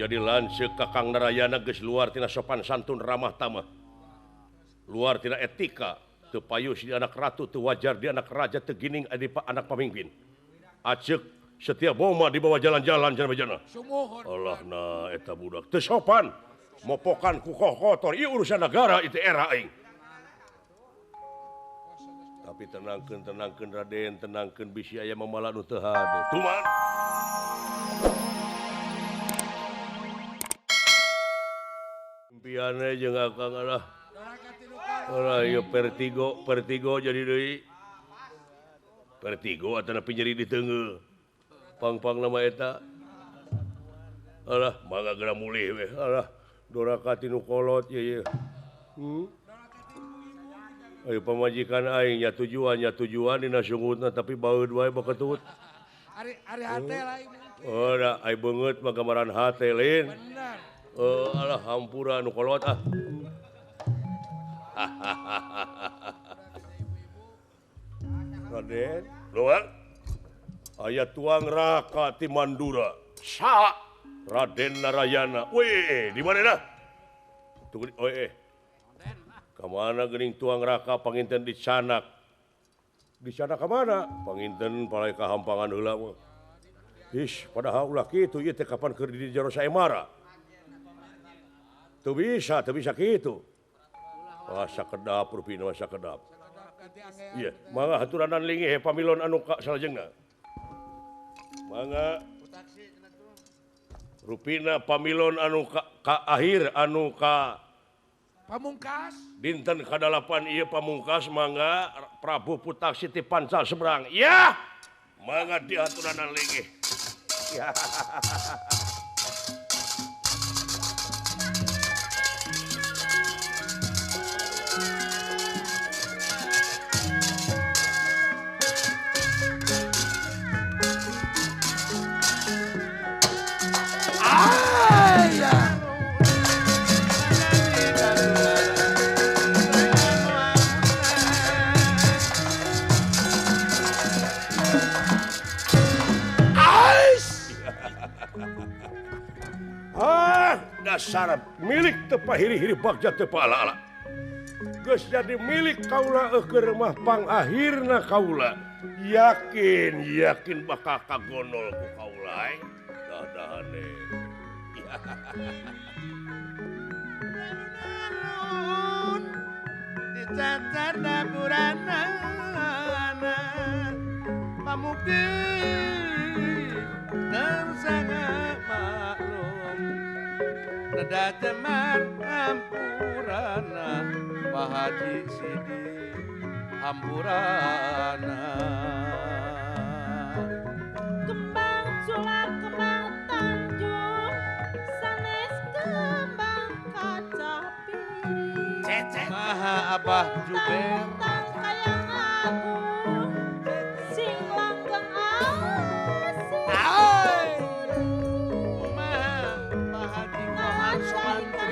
jadi lanceuk Kakang Narayana geus luar tina sopan santun ramah tamah. Luar tina etika, teu payus di anak ratu, teu wajar di anak raja, teu gining adi anak pamimpin. Aceuk setiap boma dibawa jalan-jalan jana-jana. Allah na eta budak teu sopan. Mopokan ku kotor, ieu urusan negara itu era aing. Tapi tenangkeun Raden, tenangkeun bisi aya mamala nu teu hade. Tuman. Impianna jeung Akang alah. Alah ieu vertigo jadi deui. Vertigo atau nepi nyeri di teungeu. Pang-pang nama eta. Alah mangga geura mulih we. Alah dorakati nu kolot ye. Ayo pamajikan aing nya tujuan dina sungutna tapi baeud wae baketut. Ari hate lain. Oh da ai beungeut mah gambaran hate lain. Bener. Alah hampura nu kolot ah. Raden, doang. Aya tuang raka ti Mandura. Sa Raden Narayana. Weh, di mana dah? Tunggu, Kamana geuning tuang raka panginten di Canak. Di Canak ka mana? Panginten palai kahampangan heula mah. Ish, padahal ulah kitu ieu teh kapan keur di jero saemara. Teu bisa kitu. Wah, sakedap rupina mah sakedap. Iya, mangga haturanan linggih pamilon anu ka salajengna. Mangga rupina pamilon anu ka akhir anu ka Pamungkas. dinten kadalapan ieu pamungkas mangga Prabu Putaksi ti Pancal Seberang. Ya. Mangga dihaturanan linggih. Ya. Dasar milik tepahiri-hiri bagja tepala-ala. Geus jadi milik kaula keur mah pangakhirna kaula. Yakin bakal kagonol ku kaula. Dadahane. Dicacar dapurana pamukti tersangga maklum rada teman hampurana Pak Haji Sidi hampurana kembang sulak kembang tanjung sanes kembang kaca piring cecek maha abah juber tang kayang agung sing langgeng asih maha Pak Haji Muhammad Sumantri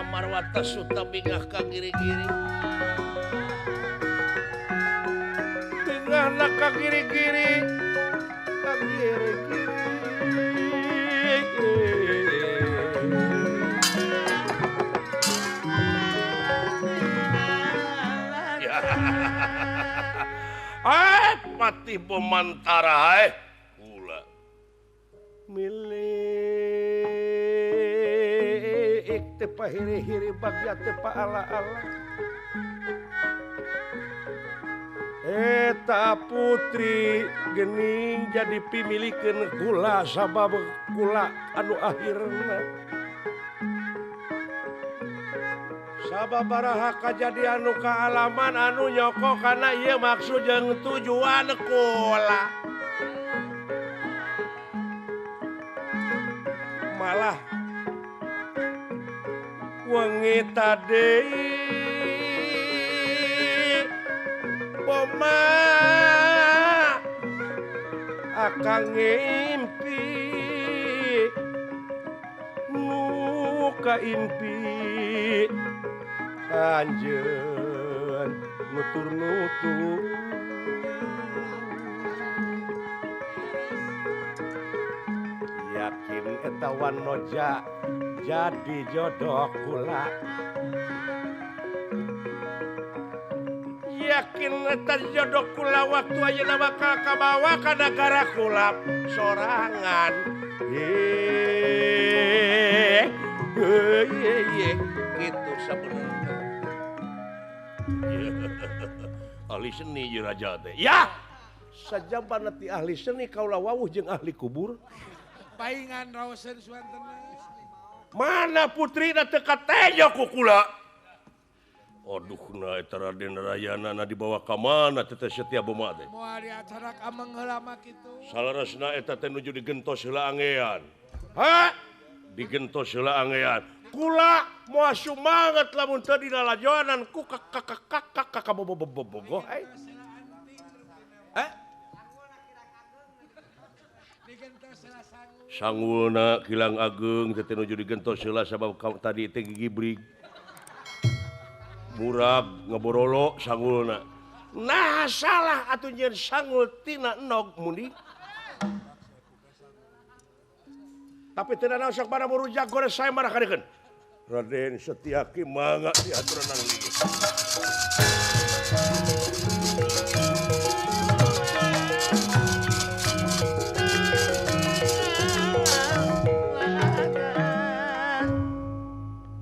Amarwata Suta bingah ka giri-giri. Bingah ka giri-giri. Ka giri-giri. Pati pemantara pula milik tepa hiri-hiri bagya tepa ala-ala eta putri gening jadi pimilikeun kula sabab kula anu akhirna sababaraha kajadian nu kaalaman anu nyoko karena ieu maksud jeung tujuan kula malah wengi tadi Boma akan ngimpi nu kaimpi anjeun nutur-nutur yakin eta wanoja jadi jodoh kula yakin eta jodoh kula waktu ayeuna bakal kabawa ka nagara kula sorangan gitu sebenarnya ahli seni jeung raja teh ya sajaban ti ahli seni kaula wawuh jeung ahli kubur paingan raoseun suantena mana putrina teu katejo ku kula aduhna eta Raden Rayana dibawa ka mana teh Setia Boma teh moal di acara ameng heula mah kitu salaresna eta teh nuju digentos heula angean ha digentos heula angean kula moal sumanget lamun teu dina lajonan ku kakak bobogoh sangulna kilang ageng teh nuju digentos heula sabab tadi teh gigibrig murag ngaborolo sangulna nah salah atuh nyeun sangul tina enog mundi tapi teu naon sok bana murujak gores saya marah kadekeun Raden Setyaki mangga diaturan lieu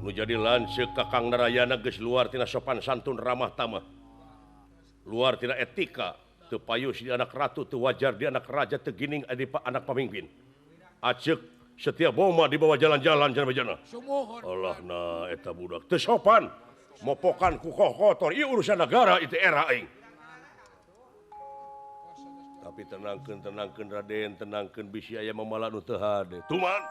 nu jadi lanceuk Kakang Narayana geus luar tina sopan santun ramah tamah luar tina etika teu payus di anak ratu teu wajar di anak raja teu gining di anak pamimpin aceuk Setia Boma dibawa jalan-jalan jana-jana sumuhun Allahna eta budak teu sopan mopokan ku kotor ieu urusan negara itu era aing tapi tenangkeun Raden tenangkeun bisi aya mamala nu teu hade tuman